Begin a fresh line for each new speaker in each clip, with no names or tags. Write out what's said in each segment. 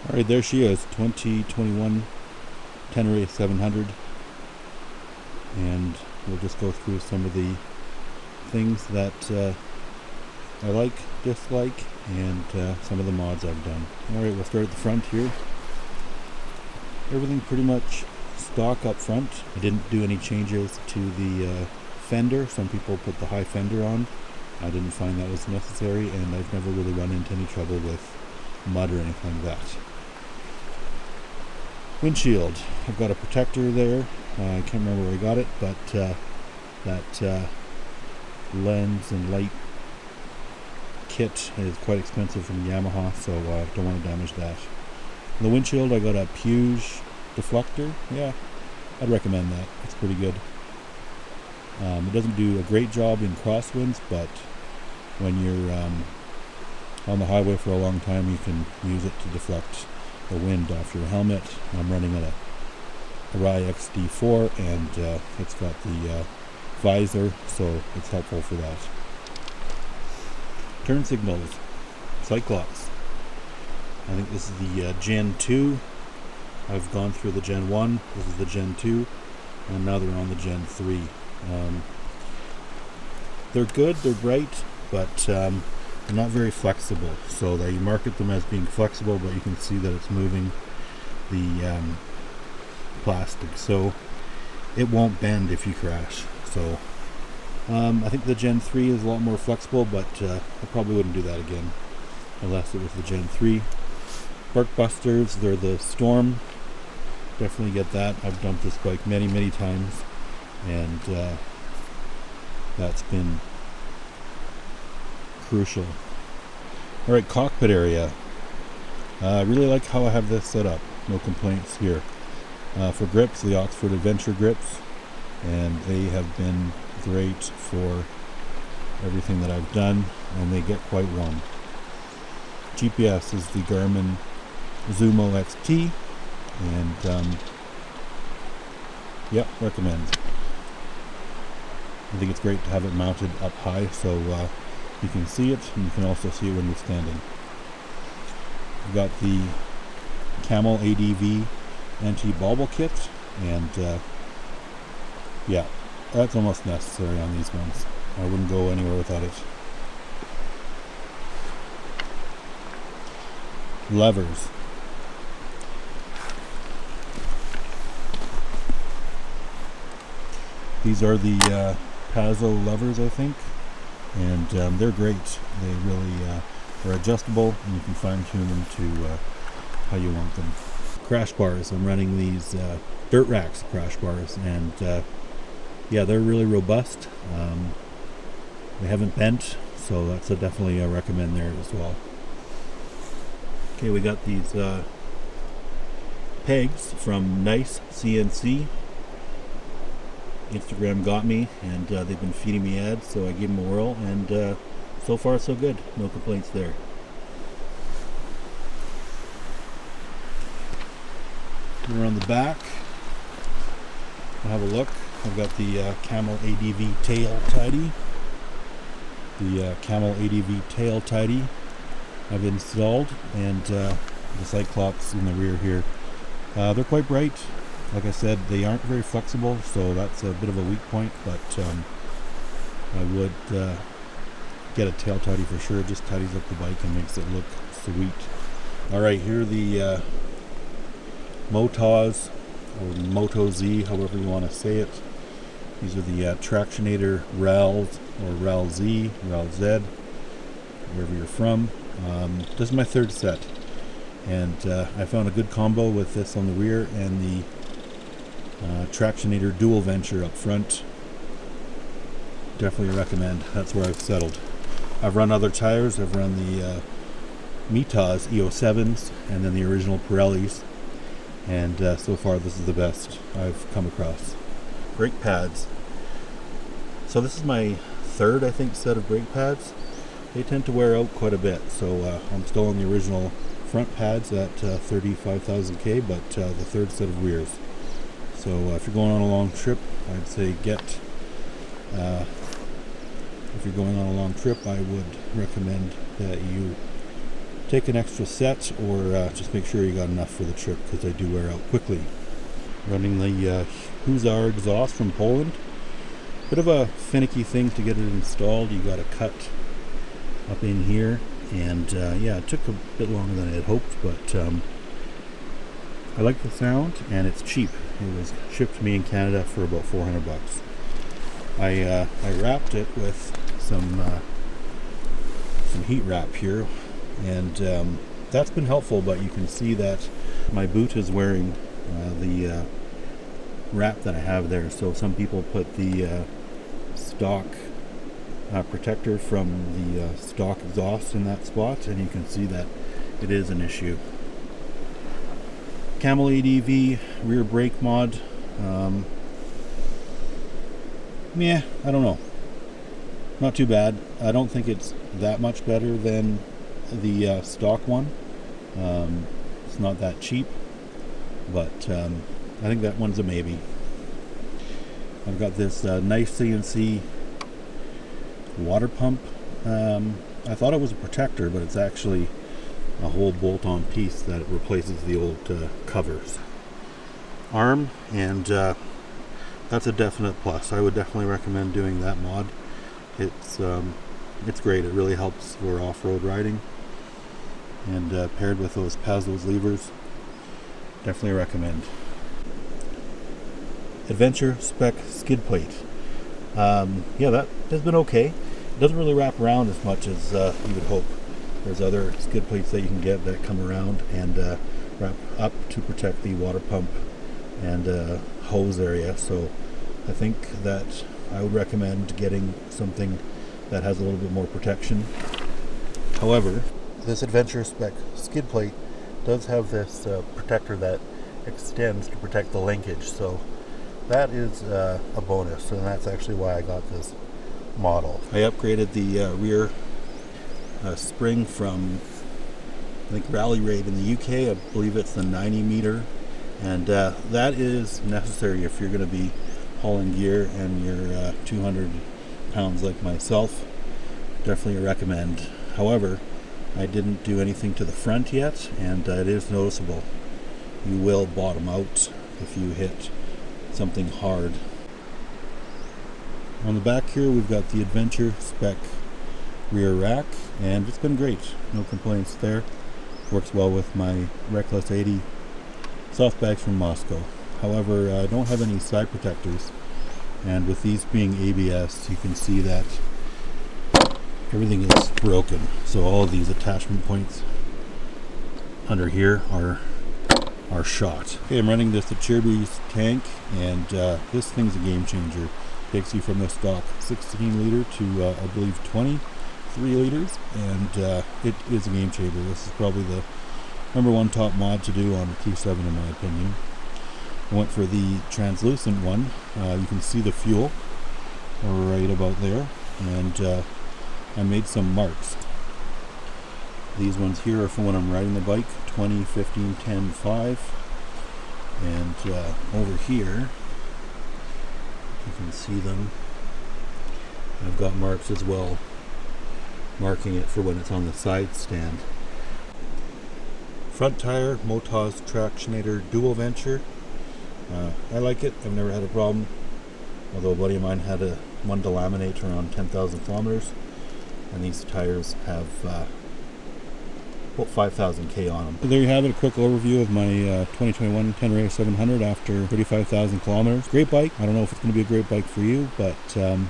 Alright, there she is, 2021 Tenere 700, and we'll just go through some of the things that I like, dislike, and some of the mods I've done. Alright, we'll start at the front here. Everything pretty much stock up front. I didn't do any changes to the fender. Some people put the high fender on. I didn't find that was necessary, and I've never really run into any trouble with mud or anything like that. Windshield. I've got a protector there. I can't remember where I got it, but that lens and light kit is quite expensive from Yamaha, so don't want to damage that. On the windshield, I got a Puge deflector. Yeah, I'd recommend that. It's pretty good. It doesn't do a great job in crosswinds, but when you're on the highway for a long time, you can use it to deflect the wind off your helmet. I'm running a Rai XD4, and it's got the visor, so it's helpful for that. Turn signals, Cyclops. I think this is the Gen 2. I've gone through the Gen 1, this is the Gen 2, and now they're on the Gen 3. They're good, they're bright, but they're not very flexible. So they market them as being flexible, but you can see that it's moving the plastic, so it won't bend if you crash. So I think the Gen 3 is a lot more flexible, but I probably wouldn't do that again unless it was the Gen 3. Bark busters, they're the Storm. Definitely get that. I've dumped this bike many times, and that's been crucial. Alright, cockpit area. I really like how I have this set up. No complaints here. For grips, the Oxford Adventure grips, and they have been great for everything that I've done, and they get quite warm. GPS is the Garmin Zumo XT, and yeah, recommend. I think it's great to have it mounted up high, so you can see it, and you can also see it when you're standing. We've got the Camel ADV anti-bobble kit, and yeah, that's almost necessary on these ones. I wouldn't go anywhere without it. Levers. These are the Pazzo levers, I think, and they're great. They really are adjustable, and you can fine-tune them to how you want them. Crash bars. I'm running these Dirt Racks crash bars, and yeah, they're really robust. They haven't bent, so that's definitely a recommend there as well. Okay, we got these pegs from Nice CNC. Instagram got me, and they've been feeding me ads, so I gave them a whirl, and so far so good. No complaints there. We're on the back. I'll have a look. I've got the Camel ADV tail tidy. The Camel ADV tail tidy I've installed, and the Cyclops in the rear here. They're quite bright. Like I said, they aren't very flexible, so that's a bit of a weak point, but I would get a tail tidy for sure. It just tidies up the bike and makes it look sweet. Alright, here are the Motos, or Moto Z, however you want to say it. These are the Tractionator RALs, or RAL Z, RAL Z, wherever you're from. This is my third set, and I found a good combo with this on the rear and the Tractionator Dual Venture up front. Definitely recommend. That's where I've settled. I've run other tires. I've run the Mitas EO7s and then the original Pirellis, and so far this is the best I've come across. Brake pads. So this is my third, I think, set of brake pads. They tend to wear out quite a bit, so I'm still on the original front pads at 35,000K, but the third set of rears. So if you're going on a long trip, I'd say if you're going on a long trip, I would recommend that you take an extra set, or just make sure you got enough for the trip, because they do wear out quickly. Running the Huszar exhaust from Poland. Bit of a finicky thing to get it installed. You got to cut up in here, and yeah, it took a bit longer than I had hoped, but I like the sound, and it's cheap. It was shipped to me in Canada for about $400. I wrapped it with some heat wrap here, and that's been helpful, but you can see that my boot is wearing the wrap that I have there. So some people put the stock protector from the stock exhaust in that spot, and you can see that it is an issue. Camel ADV rear brake mod. Yeah, I don't know. Not too bad. I don't think it's that much better than the stock one. It's not that cheap, but I think that one's a maybe. I've got this nice CNC water pump. I thought it was a protector, but it's actually a whole bolt-on piece that replaces the old covers. Arm, and that's a definite plus. I would definitely recommend doing that mod. It's great. It really helps for off-road riding, and paired with those Pazos levers, definitely recommend. Adventure spec skid plate. Yeah, that has been okay. It doesn't really wrap around as much as you would hope. There's other skid plates that you can get that come around and wrap up to protect the water pump and hose area. So I think that I would recommend getting something that has a little bit more protection. However, this Adventure spec skid plate does have this protector that extends to protect the linkage. So that is a bonus, and that's actually why I got this model. I upgraded the rear spring from, I think, Rally Raid in the UK. I believe it's the 90 meter, and that is necessary if you're going to be hauling gear and you're 200 pounds like myself. Definitely recommend. However, I didn't do anything to the front yet, and it is noticeable. You will bottom out if you hit something hard. On the back here, we've got the Adventure spec rear rack, and it's been great. No complaints there. Works well with my Reckless 80 soft bags from Moscow. However, I don't have any side protectors, and with these being ABS, you can see that everything is broken. So all of these attachment points under here are shot. Okay, I'm running this Cheerbreeze tank, and this thing's a game changer. Takes you from the stock 16 liter to I believe 23 liters, and it is a game changer. This is probably the #1 top mod to do on a T7 in my opinion. I went for the translucent one. You can see the fuel right about there, and I made some marks. These ones here are from when I'm riding the bike, 20, 15, 10, 5. And over here, you can see them. I've got marks as well, marking it for when it's on the side stand. Front tire, Motaz Tractionator Dual Venture. I like it. I've never had a problem. Although a buddy of mine had one to laminate around 10,000 kilometers. And these tires have about 5,000 K on them. So there you have it, a quick overview of my 2021 Tenere 700 after 35,000 kilometers. Great bike. I don't know if it's going to be a great bike for you, but in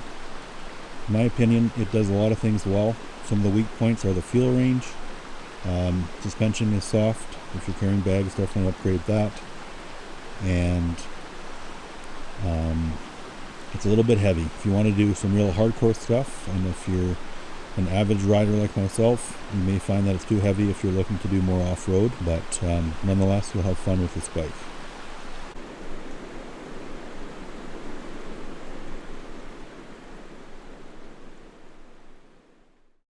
my opinion, it does a lot of things well. Some of the weak points are the fuel range. Suspension is soft. If you're carrying bags, definitely upgrade that. And it's a little bit heavy. If you want to do some real hardcore stuff, and if you're an average rider like myself, you may find that it's too heavy if you're looking to do more off-road, but nonetheless, you'll have fun with this bike.